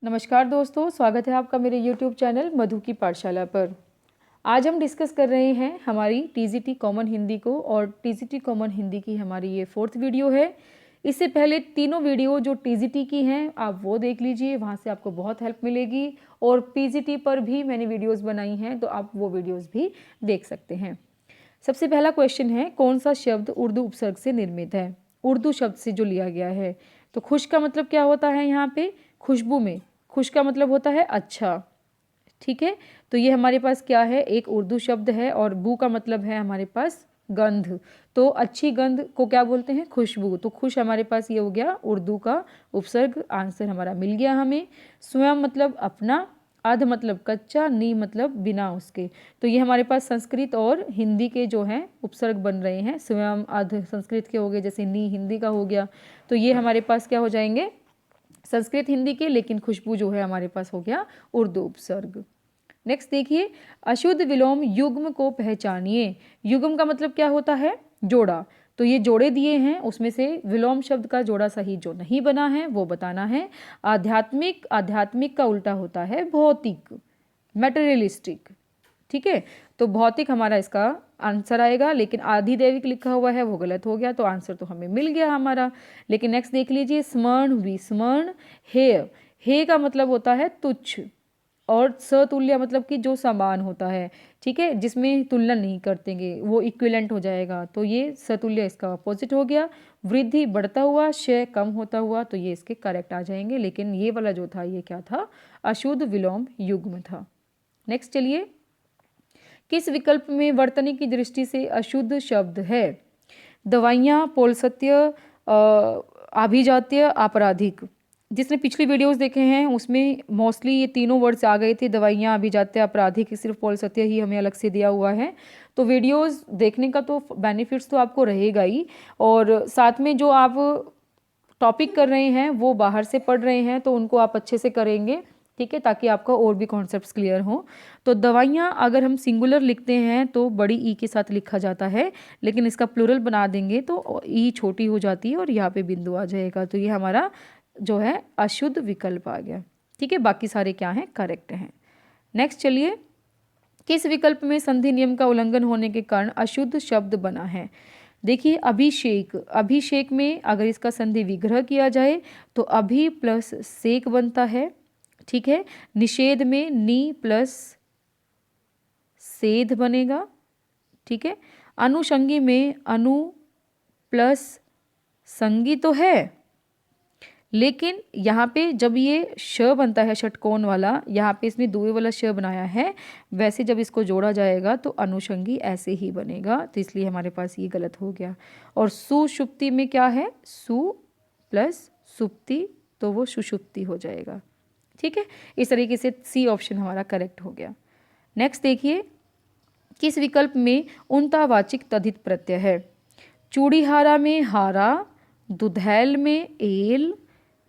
नमस्कार दोस्तों, स्वागत है आपका मेरे YouTube चैनल मधु की पाठशाला पर। आज हम डिस्कस कर रहे हैं हमारी TGT कॉमन हिंदी को, और TGT कॉमन हिंदी की हमारी ये 4th वीडियो है। इससे पहले तीनों वीडियो जो TGT की हैं आप वो देख लीजिए, वहाँ से आपको बहुत हेल्प मिलेगी। और PGT पर भी मैंने वीडियोज़ बनाई हैं, तो आप वो वीडियोज़ भी देख सकते हैं। सबसे पहला क्वेश्चन है, कौन सा शब्द उर्दू उपसर्ग से निर्मित है? उर्दू शब्द से जो लिया गया है। तो खुश का मतलब क्या होता है? यहाँ पे खुशबू में खुश का मतलब होता है अच्छा। ठीक है, तो ये हमारे पास क्या है? एक उर्दू शब्द है, और बू का मतलब है हमारे पास गंध। तो अच्छी गंध को क्या बोलते हैं? खुशबू। तो खुश हमारे पास ये हो गया उर्दू का उपसर्ग। आंसर हमारा मिल गया हमें। स्वयं मतलब अपना, अध मतलब कच्चा, नी मतलब बिना उसके। तो ये हमारे पास संस्कृत और हिंदी के जो हैं उपसर्ग बन रहे हैं। स्वयं, अध संस्कृत के हो गए, जैसे नी हिंदी का हो गया। तो ये हमारे पास क्या हो जाएंगे? संस्कृत हिंदी के, लेकिन खुशबू जो है हमारे पास हो गया उर्दू उपसर्ग। नेक्स्ट देखिए, अशुद्ध विलोम युग्म को पहचानिए। युग्म का मतलब क्या होता है? जोड़ा। तो ये जोड़े दिए हैं, उसमें से विलोम शब्द का जोड़ा सही जो नहीं बना है वो बताना है। आध्यात्मिक, आध्यात्मिक का उल्टा होता है भौतिक, मैटेरियलिस्टिक। ठीक है, तो भौतिक हमारा इसका आंसर आएगा, लेकिन आधिदैविक लिखा हुआ है वो गलत हो गया, तो आंसर तो हमें मिल गया हमारा। लेकिन नेक्स्ट देख लीजिए, स्मरण, विस्मरण, हेय। हे का मतलब होता है तुच्छ, और सतुल्य मतलब कि जो समान होता है। ठीक है, जिसमें तुलना नहीं करतेंगे, वो इक्विवेलेंट हो जाएगा। तो ये सतुल्य इसका अपोजिट हो गया। वृद्धि बढ़ता हुआ, क्षय कम होता हुआ, तो ये इसके करेक्ट आ जाएंगे। लेकिन ये वाला जो था ये क्या था? अशुद्ध विलोम युग्म था। नेक्स्ट चलिए, किस विकल्प में वर्तनी की दृष्टि से अशुद्ध शब्द है? दवाइयाँ, पौलसत्य, अभिजात्य, आपराधिक। जिसने पिछली वीडियोस देखे हैं उसमें मोस्टली ये तीनों वर्ड्स आ गए थे, दवाइयाँ, अभिजात्य, आपराधिक। सिर्फ पौलसत्य ही हमें अलग से दिया हुआ है। तो वीडियोस देखने का तो बेनिफिट्स तो आपको रहेगा ही, और साथ में जो आप टॉपिक कर रहे हैं वो बाहर से पढ़ रहे हैं तो उनको आप अच्छे से करेंगे। ठीक है, ताकि आपका और भी कॉन्सेप्ट्स क्लियर हो। तो दवाइयाँ अगर हम सिंगुलर लिखते हैं तो बड़ी ई के साथ लिखा जाता है, लेकिन इसका प्लूरल बना देंगे तो ई छोटी हो जाती है और यहाँ पे बिंदु आ जाएगा। तो ये हमारा जो है अशुद्ध विकल्प आ गया। ठीक है, बाकी सारे क्या हैं? करेक्ट हैं। नेक्स्ट चलिए, किस विकल्प में संधि नियम का उल्लंघन होने के कारण अशुद्ध शब्द बना है? देखिए, अभिषेक, अभिषेक में अगर इसका संधि विग्रह किया जाए तो अभि प्लस सेक बनता है। ठीक है, निषेध में नी प्लस सेध बनेगा। ठीक है, अनुषंगी में अनु प्लस संगी तो है, लेकिन यहाँ पे जब ये श बनता है षटकोण वाला, यहाँ पे इसने दुए वाला श बनाया है, वैसे जब इसको जोड़ा जाएगा तो अनुषंगी ऐसे ही बनेगा। तो इसलिए हमारे पास ये गलत हो गया। और सुषुप्ति में क्या है? सु प्लस सुप्ति, तो वो सुषुप्ति हो जाएगा। ठीक है, इस तरीके से सी ऑप्शन हमारा करेक्ट हो गया। नेक्स्ट देखिए, किस विकल्प में उनतावाचिक तद्धित प्रत्यय है? चूड़ीहारा में हारा, दुधैल में एल,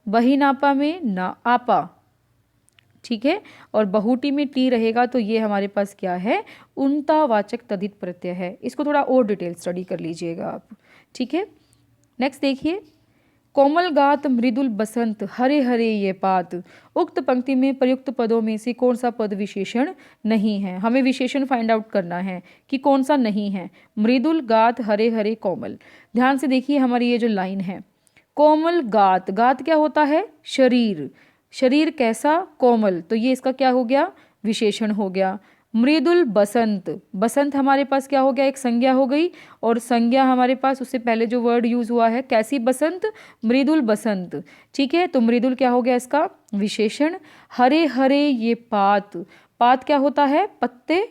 बहिनापा में ना आपा। ठीक है, और बहुटी में टी रहेगा, तो ये हमारे पास क्या है? उनतावाचक तद्धित प्रत्यय है। इसको थोड़ा और डिटेल स्टडी कर लीजिएगा आप। ठीक है, नेक्स्ट देखिए, कोमल गात मृदुल बसंत, हरे हरे ये पात। उक्त पंक्ति में प्रयुक्त पदों में से कौन सा पद विशेषण नहीं है? हमें विशेषण फाइंड आउट करना है कि कौन सा नहीं है। मृदुल, गात, हरे हरे, कोमल। ध्यान से देखिए हमारी ये जो लाइन है, कोमल गात, गात क्या होता है? शरीर। शरीर कैसा? कोमल। तो ये इसका क्या हो गया? विशेषण हो गया। मृदुल बसंत, बसंत हमारे पास क्या हो गया? एक संज्ञा हो गई, और संज्ञा हमारे पास उससे पहले जो वर्ड यूज हुआ है, कैसी बसंत? मृदुल बसंत। ठीक है, तो मृदुल क्या हो गया इसका? विशेषण। हरे हरे ये पात, पात क्या होता है? पत्ते।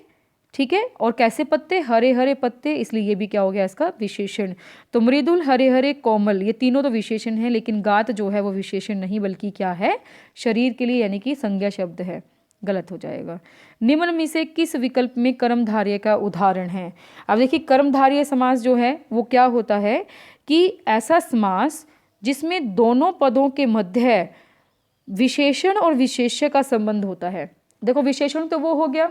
ठीक है, और कैसे पत्ते? हरे हरे पत्ते, इसलिए ये भी क्या हो गया इसका? विशेषण। तो मृदुल, हरे हरे, कोमल, ये तीनों तो विशेषण है, लेकिन गात जो है वो विशेषण नहीं बल्कि क्या है? शरीर के लिए, यानी कि संज्ञा शब्द है। गलत हो जाएगा। निम्न में से किस विकल्प में कर्मधारय का उदाहरण है? अब देखिए, कर्मधारय समास जो है वो क्या होता है कि ऐसा समास जिसमें दोनों पदों के मध्य विशेषण और विशेष्य का संबंध होता है। देखो, विशेषण तो वो हो गया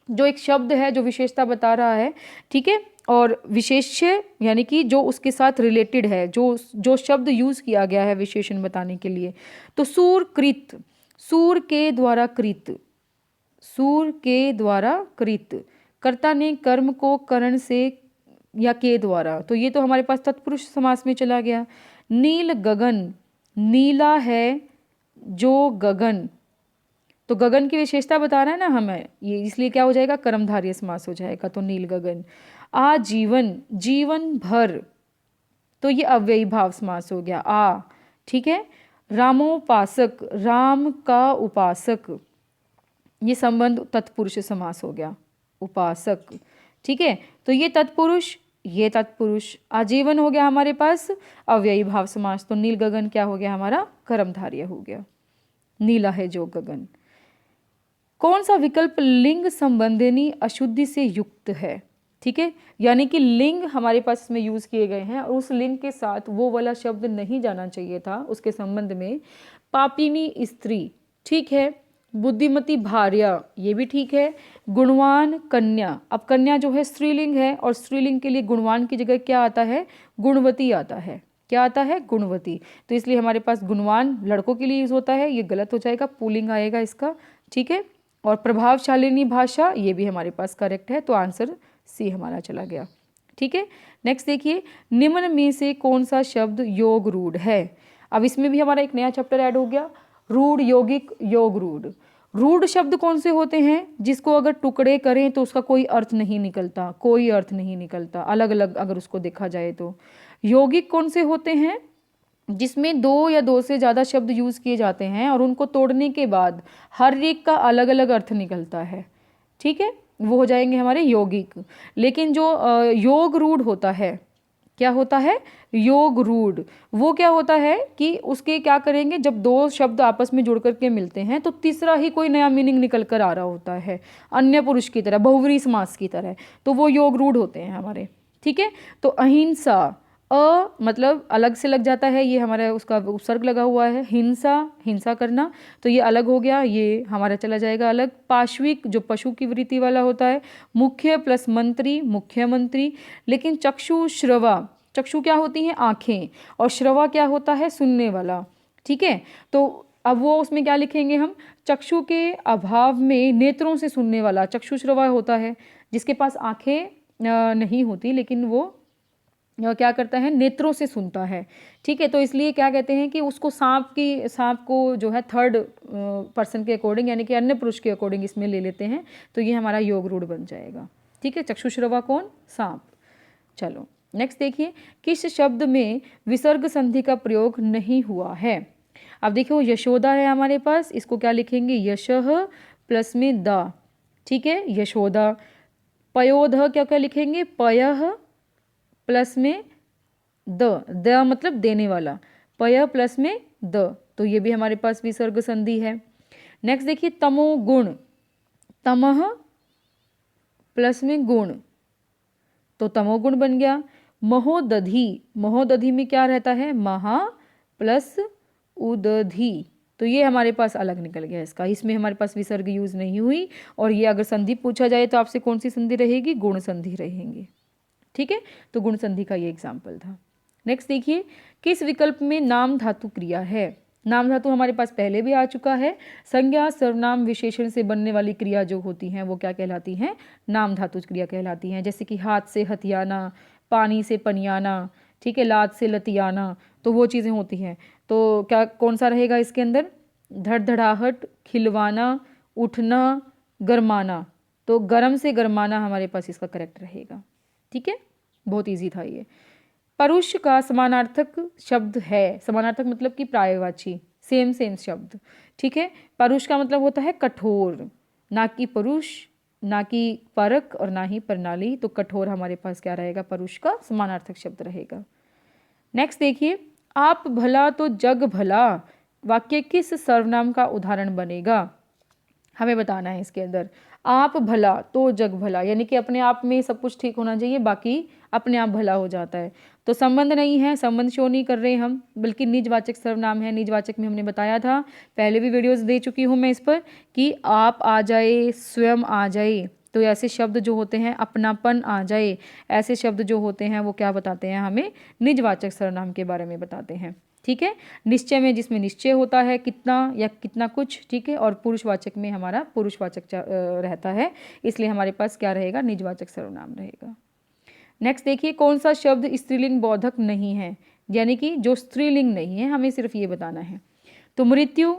जो एक शब्द है जो विशेषता बता रहा है। ठीक है, और विशेष्य यानी कि जो उसके साथ रिलेटेड है, जो शब्द यूज किया गया है विशेषण बताने के लिए। तो सूर, कृत, सूर के द्वारा कृत, सूर के द्वारा कृत, कर्ता ने कर्म को करण से या के द्वारा, तो ये तो हमारे पास तत्पुरुष समास में चला गया। नील गगन, नीला है जो गगन, तो गगन की विशेषता बता रहा है ना हमें ये, इसलिए क्या हो जाएगा, कर्मधारय समास हो जाएगा, तो नील गगन। आजीवन, जीवन भर, तो ये अव्ययी भाव समास हो गया आ, ठीक है। रामोपासक, राम का उपासक, ये संबंध तत्पुरुष समास हो गया, उपासक, ठीक है। तो ये तत्पुरुष, ये तत्पुरुष, आजीवन हो गया हमारे पास अव्ययी भाव समास, तो नील गगन क्या हो गया हमारा, कर्मधारय हो गया, नीला है जो गगन। कौन सा विकल्प लिंग संबंधिनी अशुद्धि से युक्त है, ठीक है, यानी कि लिंग हमारे पास इसमें यूज किए गए हैं और उस लिंग के साथ वो वाला शब्द नहीं जाना चाहिए था उसके संबंध में। पापिनी स्त्री, ठीक है। बुद्धिमती भार्या, ये भी ठीक है। गुणवान कन्या, अब कन्या जो है स्त्रीलिंग है और स्त्रीलिंग के लिए गुणवान की जगह क्या आता है, गुणवती आता है, क्या आता है, गुणवती, तो इसलिए हमारे पास गुणवान लड़कों के लिए यूज होता है, ये गलत हो जाएगा, पुल्लिंग आएगा इसका, ठीक है। और प्रभावशालिनी भाषा, ये भी हमारे पास करेक्ट है, तो आंसर सी हमारा चला गया, ठीक है। नेक्स्ट देखिए, निम्न में से कौन सा शब्द योग रूढ़ है। अब इसमें भी हमारा एक नया चैप्टर ऐड हो गया, रूढ़, यौगिक, योग रूढ़। रूढ़ शब्द कौन से होते हैं, जिसको अगर टुकड़े करें तो उसका कोई अर्थ नहीं निकलता, कोई अर्थ नहीं निकलता, अलग अलग अगर उसको देखा जाए तो। यौगिक कौन से होते हैं, जिसमें दो या दो से ज़्यादा शब्द यूज़ किए जाते हैं और उनको तोड़ने के बाद हर एक का अलग अलग अर्थ निकलता है, ठीक है, वो हो जाएंगे हमारे यौगिक। लेकिन जो योग रूढ़ होता है, क्या होता है, योग रूढ़, वो क्या होता है कि उसके क्या करेंगे, जब दो शब्द आपस में जुड़ करके मिलते हैं तो तीसरा ही कोई नया मीनिंग निकल कर आ रहा होता है, अन्य पुरुष की तरह, बहुव्रीहि समास की तरह, तो वो योग रूढ़ होते हैं हमारे, ठीक है। तो अहिंसा, अ मतलब अलग से लग जाता है, ये हमारा उसका उपसर्ग लगा हुआ है, हिंसा, हिंसा करना, तो ये अलग हो गया, ये हमारा चला जाएगा अलग। पाश्विक, जो पशु की वृत्ति वाला होता है। मुख्य प्लस मंत्री, मुख्यमंत्री। लेकिन चक्षु, श्रवा, चक्षु क्या होती हैं, आँखें, और श्रवा क्या होता है, सुनने वाला, ठीक है। तो अब वो उसमें क्या लिखेंगे हम, चक्षु के अभाव में नेत्रों से सुनने वाला चक्षु श्रवा होता है, जिसके पास आँखें नहीं होती लेकिन वो क्या करता है, नेत्रों से सुनता है, ठीक है। तो इसलिए क्या कहते हैं कि उसको सांप को जो है थर्ड पर्सन के अकॉर्डिंग, यानी कि अन्य पुरुष के अकॉर्डिंग इसमें ले लेते हैं, तो ये हमारा योग रूढ़ बन जाएगा, ठीक है। चक्षुश्रवा कौन, सांप। चलो नेक्स्ट देखिए, किस शब्द में विसर्ग संधि का प्रयोग नहीं हुआ है। अब देखो यशोदा है हमारे पास, इसको क्या लिखेंगे, यशः प्लस में द, ठीक है, यशोदा। पयोध क्या क्या लिखेंगे, पयः प्लस में द मतलब देने वाला, पय प्लस में द, तो ये भी हमारे पास विसर्ग संधि है। नेक्स्ट देखिए, तमोगुण, तमह प्लस में गुण, तो तमोगुण बन गया। महोदधि, महोदधि में क्या रहता है, महा प्लस उदधि, तो ये हमारे पास अलग निकल गया इसका, इसमें हमारे पास विसर्ग यूज नहीं हुई। और ये अगर संधि पूछा जाए तो आपसे कौन सी संधि रहेगी, गुण संधि रहेंगे, ठीक है। तो गुण संधि का ये एग्जाम्पल था। नेक्स्ट देखिए, किस विकल्प में नाम धातु क्रिया है। नाम धातु हमारे पास पहले भी आ चुका है, संज्ञा सर्वनाम विशेषण से बनने वाली क्रिया जो होती हैं वो क्या कहलाती हैं, नाम धातु क्रिया कहलाती हैं। जैसे कि हाथ से हथियाना, पानी से पनियाना, ठीक है, लात से लतियाना, तो वो चीज़ें होती हैं। तो क्या कौन सा रहेगा इसके अंदर, धड़धड़ाहट, खिलवाना, उठना, गरमाना, तो गरम से गरमाना हमारे पास इसका करेक्ट रहेगा, ठीक है, बहुत इजी था ये। परुष का समानार्थक शब्द है, समानार्थक मतलब कि प्रायवाची, सेम सेम शब्द, ठीक है। परुष का मतलब होता है कठोर, ना कि पुरुष, ना कि परक और ना ही प्रणाली, तो कठोर हमारे पास क्या रहेगा, परुष का समानार्थक शब्द रहेगा। नेक्स्ट देखिए, आप भला तो जग भला वाक्य किस सर्वनाम का उदाहरण बनेगा, हमें बताना है इसके अंदर। आप भला तो जग भला, यानी कि अपने आप में सब कुछ ठीक होना चाहिए, बाकी अपने आप भला हो जाता है, तो संबंध नहीं है, संबंध शो नहीं कर रहे हम, बल्कि निजवाचक सर्वनाम है। निजवाचक में हमने बताया था, पहले भी वीडियोस दे चुकी हूँ मैं इस पर, कि आप आ जाए, स्वयं आ जाए, तो ऐसे शब्द जो होते हैं, अपनापन आ जाए, ऐसे शब्द जो होते हैं वो क्या बताते हैं, हमें निजवाचक सर्वनाम के बारे में बताते हैं, ठीक है। निश्चय में जिसमें निश्चय होता है कितना या कितना कुछ, ठीक है, और पुरुषवाचक में हमारा पुरुषवाचक रहता है, इसलिए हमारे पास क्या रहेगा, निजवाचक सर्वनाम रहेगा। नेक्स्ट देखिए, कौन सा शब्द स्त्रीलिंग बोधक नहीं है, यानी कि जो स्त्रीलिंग नहीं है, हमें सिर्फ ये बताना है। तो मृत्यु,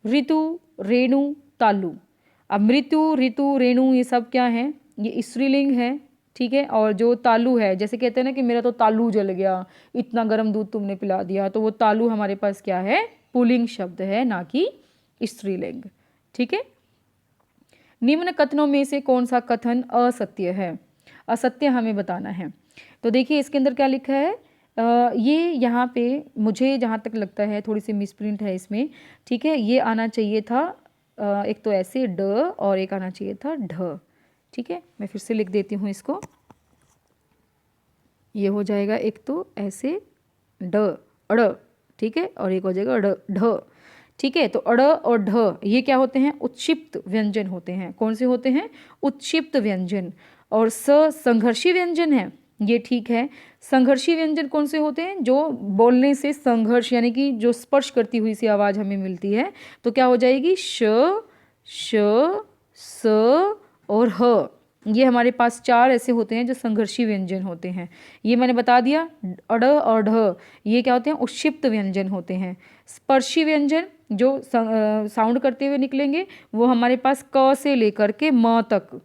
ऋतु, रेणु, तालु। अब मृत्यु, ऋतु, रेणु ये सब क्या है, ये स्त्रीलिंग है, ठीक है। और जो तालु है, जैसे कहते हैं ना कि मेरा तो तालु जल गया, इतना गर्म दूध तुमने पिला दिया, तो वो तालु हमारे पास क्या है, पुल्लिंग शब्द है, ना कि स्त्रीलिंग, ठीक है। निम्न कथनों में से कौन सा कथन असत्य है, असत्य हमें बताना है। तो देखिए इसके अंदर क्या लिखा है, ये यहाँ पे मुझे जहाँ तक लगता है थोड़ी सी मिसप्रिंट है इसमें, ठीक है। ये आना चाहिए था एक तो ऐसे ड और एक आना चाहिए था ढ, ठीक है। मैं फिर से लिख देती हूँ इसको, ये हो जाएगा एक तो ऐसे ड अड़, ठीक है, और एक हो जाएगा अड़ ढ, ठीक है। तो अड़ और ढ ये क्या होते हैं, उत्क्षिप्त व्यंजन होते हैं। कौन से होते हैं, उत्क्षिप्त व्यंजन। और स संघर्षी व्यंजन है, ये ठीक है। संघर्षी व्यंजन कौन से होते हैं, जो बोलने से संघर्ष यानी कि जो स्पर्श करती हुई सी आवाज़ हमें मिलती है, तो क्या हो जाएगी श, श, स और ह। ये हमारे पास चार ऐसे होते हैं जो संघर्षी व्यंजन होते हैं। ये मैंने बता दिया, अड़ और ढ ये क्या होते हैं, उत्क्षिप्त व्यंजन होते हैं। स्पर्शी व्यंजन जो साउंड करते हुए निकलेंगे वो हमारे पास क से लेकर के म तक,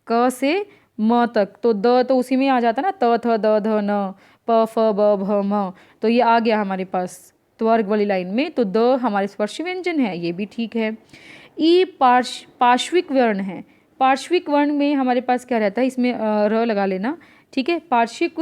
क से म तक, तो द तो उसी में आ जाता ना, त थ द ध न प फ ब भ म, तो ये आ गया हमारे पास त्वर्ग वाली लाइन में। तो द हमारे स्पर्श व्यंजन है, ये भी ठीक है। ई पार्श्विक वर्ण है। पार्श्विक वर्ण में हमारे पास क्या रहता है, इसमें र लगा लेना, ठीक है। पार्श्विक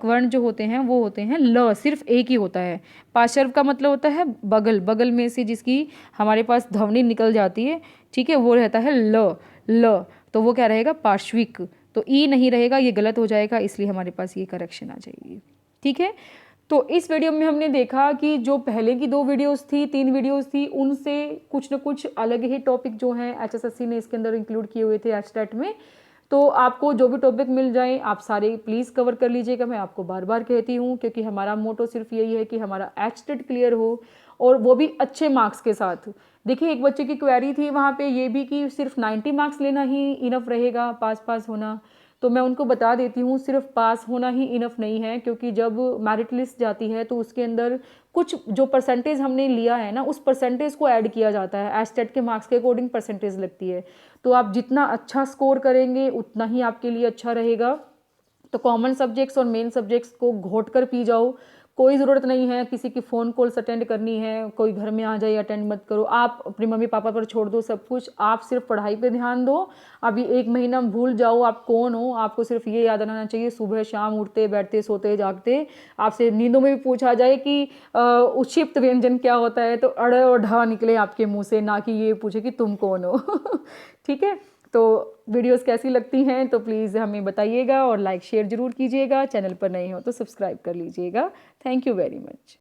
वर्ण जो होते हैं वो होते हैं ल, सिर्फ एक ही होता है। पार्श्व का मतलब होता है बगल, बगल में से जिसकी हमारे पास ध्वनि निकल जाती है, ठीक है, वो रहता है ल, ल, तो वो क्या रहेगा, पार्श्विक। तो ई नहीं रहेगा, ये गलत हो जाएगा, इसलिए हमारे पास ये करेक्शन आ जाएगी, ठीक है। तो इस वीडियो में हमने देखा कि जो पहले की 2 वीडियोस थी, 3 वीडियोस थी, उनसे कुछ न कुछ अलग ही टॉपिक जो हैं HSSC ने इसके अंदर इंक्लूड किए हुए थे एचटेट में। तो आपको जो भी टॉपिक मिल जाए आप सारे प्लीज़ कवर कर लीजिएगा, मैं आपको बार बार कहती हूँ, क्योंकि हमारा मोटो सिर्फ यही है कि हमारा एचटेट क्लियर हो, और वो भी अच्छे मार्क्स के साथ। देखिए एक बच्चे की क्वेरी थी वहाँ पे ये भी कि सिर्फ 90 मार्क्स लेना ही इनफ रहेगा पास होना, तो मैं उनको बता देती हूँ सिर्फ पास होना ही इनफ नहीं है, क्योंकि जब मेरिट लिस्ट जाती है तो उसके अंदर कुछ जो परसेंटेज हमने लिया है ना, उस परसेंटेज को ऐड किया जाता है, एचटेट के मार्क्स के अकॉर्डिंग परसेंटेज लगती है। तो आप जितना अच्छा स्कोर करेंगे उतना ही आपके लिए अच्छा रहेगा। तो कॉमन सब्जेक्ट्स और मेन सब्जेक्ट्स को घोट कर पी जाओ, कोई ज़रूरत नहीं है किसी की फ़ोन कॉल्स अटेंड करनी है, कोई घर में आ जाए अटेंड मत करो, आप अपनी मम्मी पापा पर छोड़ दो सब कुछ, आप सिर्फ पढ़ाई पे ध्यान दो। अभी 1 महीना भूल जाओ आप कौन हो, आपको सिर्फ ये याद रहना चाहिए, सुबह शाम उठते बैठते सोते जागते आपसे नींदों में भी पूछा जाए कि उत्क्षिप्त व्यंजन क्या होता है, तो अड़ और ढ निकले आपके मुँह से, ना कि ये पूछे कि तुम कौन हो। ठीक है, तो वीडियोस कैसी लगती हैं तो प्लीज़ हमें बताइएगा, और लाइक शेयर ज़रूर कीजिएगा, चैनल पर नए हो तो सब्सक्राइब कर लीजिएगा। Thank you very much.